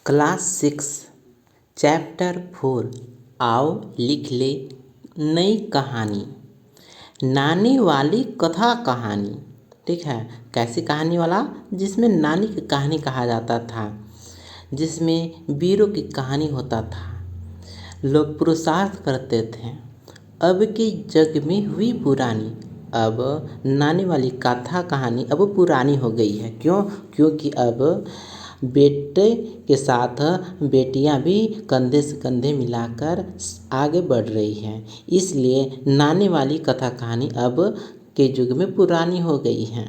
Class 6 chapter 4 आओ लिख ले नई कहानी। नानी वाली कथा कहानी। ठीक है, कैसी कहानी वाला? जिसमें नानी की कहानी कहा जाता था, जिसमें वीरों की कहानी होता था, लोग पुरुषार्थ करते थे। अब की जग में हुई पुरानी। अब नानी वाली कथा कहानी अब पुरानी हो गई है। क्यों? क्योंकि अब बेटे के साथ बेटियां भी कंधे से कंधे मिलाकर आगे बढ़ रही हैं, इसलिए नानी वाली कथा कहानी अब के युग में पुरानी हो गई है।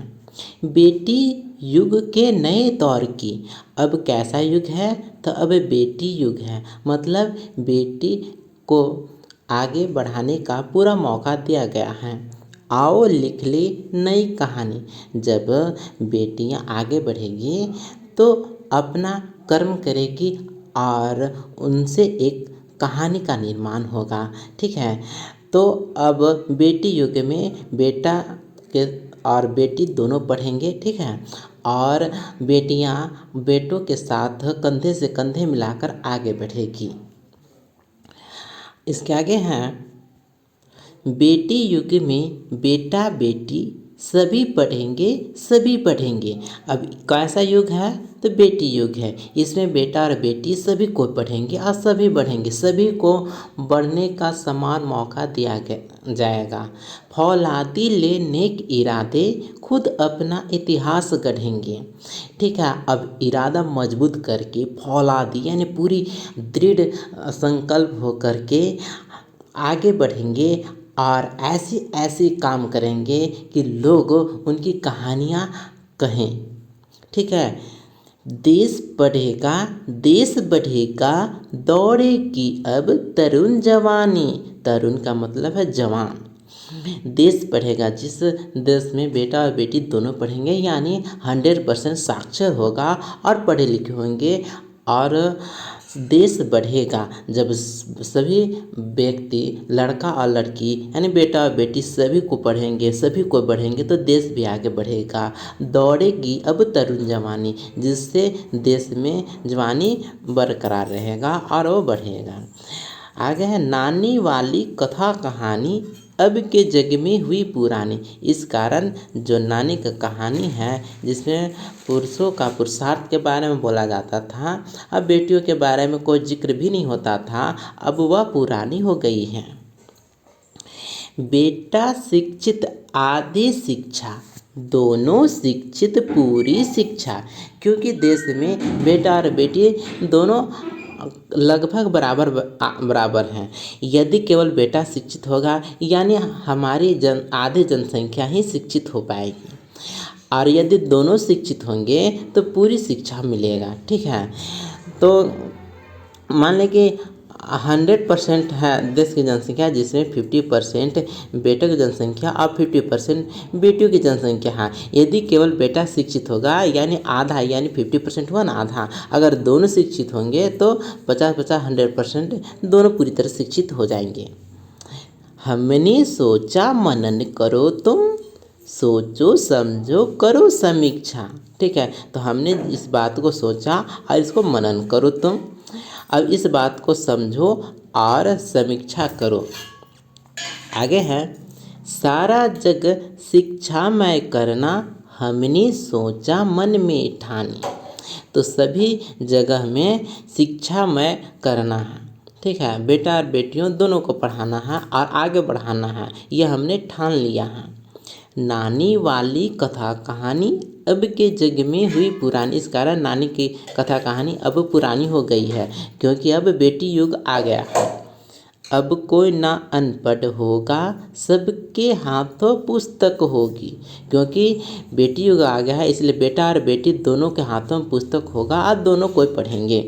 बेटी युग के नए दौर की। अब कैसा युग है? तो अब बेटी युग है, मतलब बेटी को आगे बढ़ाने का पूरा मौका दिया गया है। आओ लिख ले नई कहानी। जब बेटियां आगे बढ़ेगी तो अपना कर्म करेगी और उनसे एक कहानी का निर्माण होगा। ठीक है, तो अब बेटी युग में बेटा के और बेटी दोनों पढ़ेंगे। ठीक है, और बेटियां बेटों के साथ कंधे से कंधे मिलाकर आगे बढ़ेगी। इसके आगे हैं, बेटी युग में बेटा बेटी सभी पढ़ेंगे सभी पढ़ेंगे। अब कैसा युग है? तो बेटी युग है। इसमें बेटा और बेटी सभी को पढ़ेंगे और सभी बढ़ेंगे, सभी को बढ़ने का समान मौका दिया जाएगा। फौलादी ले नेक इरादे खुद अपना इतिहास गढ़ेंगे। ठीक है, अब इरादा मजबूत करके फौलादी यानी पूरी दृढ़ संकल्प हो करके आगे बढ़ेंगे और ऐसे ऐसे काम करेंगे कि लोग उनकी कहानियाँ कहें। ठीक है, देश बढ़ेगा दौड़ेगी अब तरुण जवानी। तरुण का मतलब है जवान। देश बढ़ेगा, जिस देश में बेटा और बेटी दोनों पढ़ेंगे, यानी 100% साक्षर होगा और पढ़े लिखे होंगे। और देश बढ़ेगा जब सभी व्यक्ति, लड़का और लड़की यानी बेटा और बेटी सभी को पढ़ेंगे, सभी को बढ़ेंगे, तो देश भी आगे बढ़ेगा। दौड़ेगी अब तरुण जवानी, जिससे देश में जवानी बरकरार रहेगा और वो बढ़ेगा। आगे है, नानी वाली कथा कहानी अब के जग में हुई पुरानी। इस कारण जो नानी का कहानी है, जिसमें पुरुषों का पुरुषार्थ के बारे में बोला जाता था, अब बेटियों के बारे में कोई जिक्र भी नहीं होता था, अब वह पुरानी हो गई है। बेटा शिक्षित आधी शिक्षा, दोनों शिक्षित पूरी शिक्षा। क्योंकि देश में बेटा और बेटी दोनों लगभग बराबर हैं। यदि केवल बेटा शिक्षित होगा, यानी हमारी आधी जनसंख्या ही शिक्षित हो पाएगी, और यदि दोनों शिक्षित होंगे तो पूरी शिक्षा मिलेगा। ठीक है, तो मान लें कि 100% है देश की जनसंख्या, जिसमें 50% बेटों की जनसंख्या और 50% बेटियों की जनसंख्या है। यदि केवल बेटा शिक्षित होगा, यानी आधा, यानी 50% हुआ ना, आधा। अगर दोनों शिक्षित होंगे तो 50-50 100% दोनों पूरी तरह शिक्षित हो जाएंगे। हमने सोचा मनन करो तुम, सोचो समझो करो समीक्षा। ठीक है, तो हमने इस बात को सोचा और इसको मनन करो तुम। अब इस बात को समझो और समीक्षा करो। आगे है, सारा जग शिक्षामय करना, हमने सोचा मन में ठानी। तो सभी जगह में शिक्षामय करना है। ठीक है, बेटा और बेटियों दोनों को पढ़ाना है और आगे बढ़ाना है, यह हमने ठान लिया है। नानी वाली कथा कहानी अब के जग में हुई पुरानी। इस कारण नानी की कथा कहानी अब पुरानी हो गई है, क्योंकि अब बेटी युग आ गया है। अब कोई ना अनपढ़ होगा, सबके हाथों पुस्तक होगी। क्योंकि बेटी युग आ गया है, इसलिए बेटा और बेटी दोनों के हाथों में पुस्तक होगा और दोनों कोई पढ़ेंगे।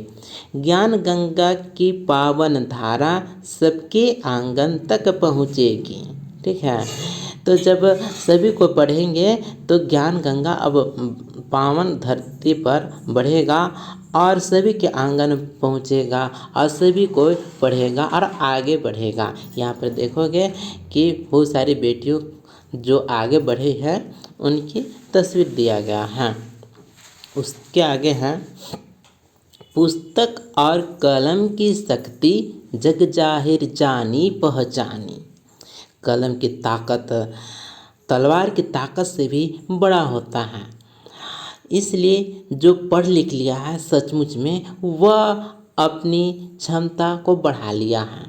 ज्ञान गंगा की पावन धारा सबके आंगन तक पहुँचेगी। ठीक है, तो जब सभी को पढ़ेंगे तो ज्ञान गंगा अब पावन धरती पर बढ़ेगा और सभी के आंगन पहुँचेगा और सभी को पढ़ेगा और आगे बढ़ेगा। यहाँ पर देखोगे कि बहुत सारी बेटियों जो आगे बढ़े हैं उनकी तस्वीर दिया गया है। उसके आगे है, पुस्तक और कलम की शक्ति जग जाहिर जानी पहचानी। कलम की ताकत तलवार की ताकत से भी बड़ा होता है, इसलिए जो पढ़ लिख लिया है सचमुच में वह अपनी क्षमता को बढ़ा लिया है।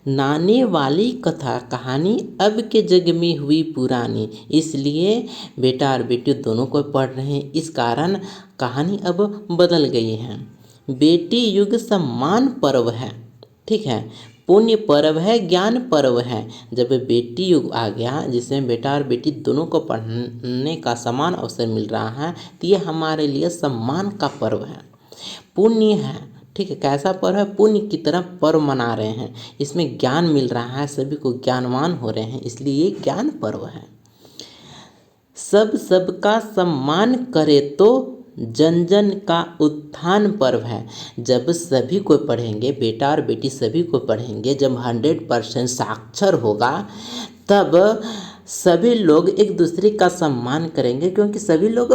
नाने वाली कथा कहानी अब के जग में हुई पुरानी, इसलिए बेटा और बेटी दोनों को पढ़ रहे हैं, इस कारण कहानी अब बदल गई है। बेटी युग सम्मान पर्व है, ठीक है, पुण्य पर्व है, ज्ञान पर्व है। जब बेटी युग आ गया जिसमें बेटा और बेटी दोनों को पढ़ने का समान अवसर मिल रहा है, तो ये हमारे लिए सम्मान का पर्व है, पुण्य है, ठीक है। कैसा पर्व है? पुण्य की तरफ पर्व मना रहे हैं, इसमें ज्ञान मिल रहा है, सभी को ज्ञानवान हो रहे हैं, इसलिए ये ज्ञान पर्व है। सब सबका सम्मान करे तो जन जन का उत्थान पर्व है। जब सभी को पढ़ेंगे, बेटा और बेटी सभी को पढ़ेंगे, जब 100% साक्षर होगा तब सभी लोग एक दूसरे का सम्मान करेंगे, क्योंकि सभी लोग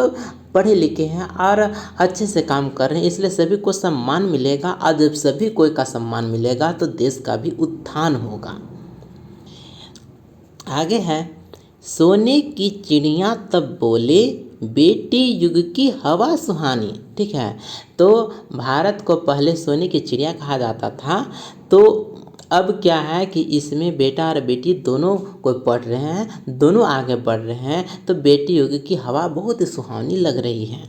पढ़े लिखे हैं और अच्छे से काम कर रहे हैं, इसलिए सभी को सम्मान मिलेगा। और जब सभी को का सम्मान मिलेगा तो देश का भी उत्थान होगा। आगे है, सोने की चिड़िया तब बोले बेटी युग की हवा सुहानी, ठीक है। तो भारत को पहले सोने की चिड़िया कहा जाता था, तो अब क्या है कि इसमें बेटा और बेटी दोनों को पढ़ रहे हैं, दोनों आगे बढ़ रहे हैं, तो बेटी युग की हवा बहुत ही सुहानी लग रही है।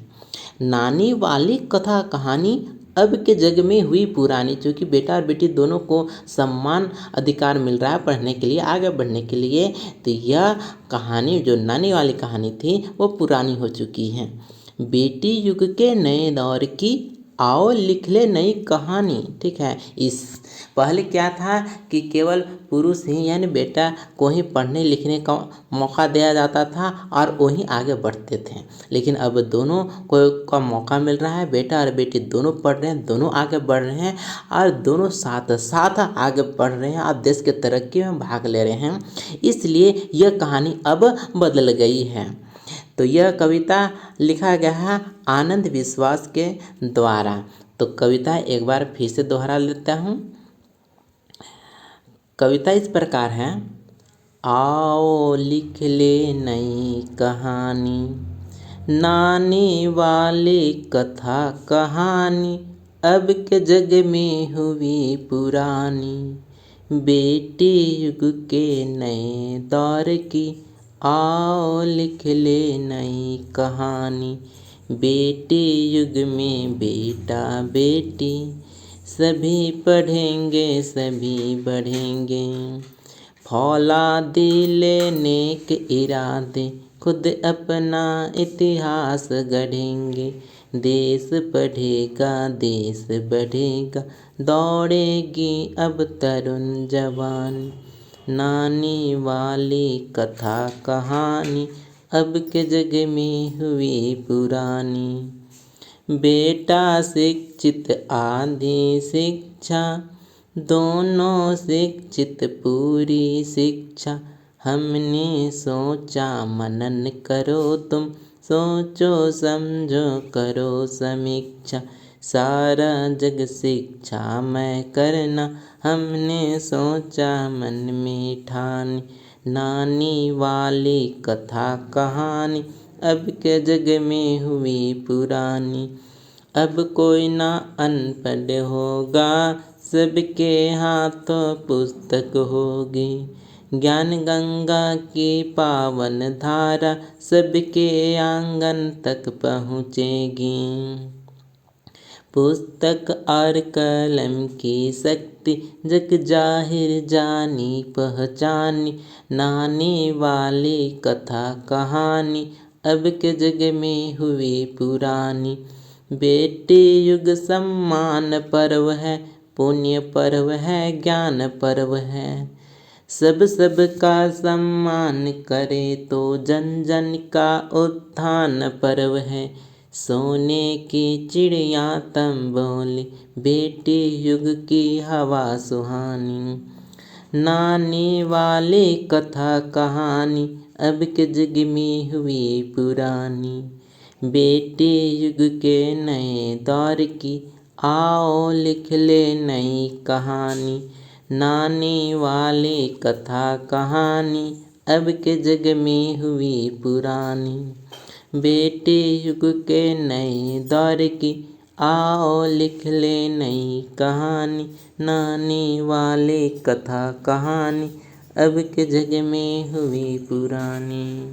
नानी वाली कथा कहानी अब के जग में हुई पुरानी, क्योंकि बेटा और बेटी दोनों को सम्मान अधिकार मिल रहा है पढ़ने के लिए, आगे बढ़ने के लिए, तो यह कहानी जो नानी वाली कहानी थी वो पुरानी हो चुकी है। बेटी युग के नए दौर की आओ लिख ले नई कहानी, ठीक है। इस पहले क्या था कि केवल पुरुष ही यानी बेटा को ही पढ़ने लिखने का मौका दिया जाता था और वही आगे बढ़ते थे, लेकिन अब दोनों को का मौका मिल रहा है, बेटा और बेटी दोनों पढ़ रहे हैं, दोनों आगे बढ़ रहे हैं और दोनों साथ साथ आगे बढ़ रहे हैं और देश के तरक्की में भाग ले रहे हैं, इसलिए यह कहानी अब बदल गई है। तो यह कविता लिखा गया है आनंद विश्वास के द्वारा। तो कविता एक बार फिर से दोहरा लेता हूँ। कविता इस प्रकार है, आओ लिख ले नई कहानी, नानी वाली कथा कहानी अब के जग में हुई पुरानी, बेटी युग के नए दौर की आओ लिख ले नई कहानी। बेटी युग में बेटा बेटी सभी पढ़ेंगे सभी बढ़ेंगे, फौलादी लेने के इरादे खुद अपना इतिहास गढ़ेंगे, देश पढ़ेगा देश बढ़ेगा दौड़ेगी अब तरुण जवान, नानी वाली कथा कहानी अब के जग में हुई पुरानी, बेटा शिक्षित आधी शिक्षा दोनों शिक्षित पूरी शिक्षा, हमने सोचा मनन करो तुम सोचो समझो करो समीक्षा, सारा जग शिक्षा में करना हमने सोचा मन में ठानी, नानी वाली कथा कहानी अब के जग में हुई पुरानी, अब कोई ना अनपढ़ होगा सबके हाथों पुस्तक होगी, ज्ञान गंगा की पावन धारा सबके आंगन तक पहुँचेगी, पुस्तक और कलम की शक्ति जग जाहिर जानी पहचानी, नानी वाली कथा कहानी अब के जग में हुई पुरानी, बेटी युग सम्मान पर्व है, पुण्य पर्व है, ज्ञान पर्व है, सब का सम्मान करे तो जन जन का उत्थान पर्व है, सोने की चिड़िया तम बोली बेटी युग की हवा सुहानी, नानी वाली कथा कहानी अब के जग में हुई पुरानी, बेटी युग के नए दौर की आओ लिख ले नई कहानी, नानी वाली कथा कहानी अब के जग में हुई पुरानी। बेटे युग के नए दौर की, आओ लिख ले नई कहानी, नानी वाली कथा कहानी अब के जग में हुई पुरानी।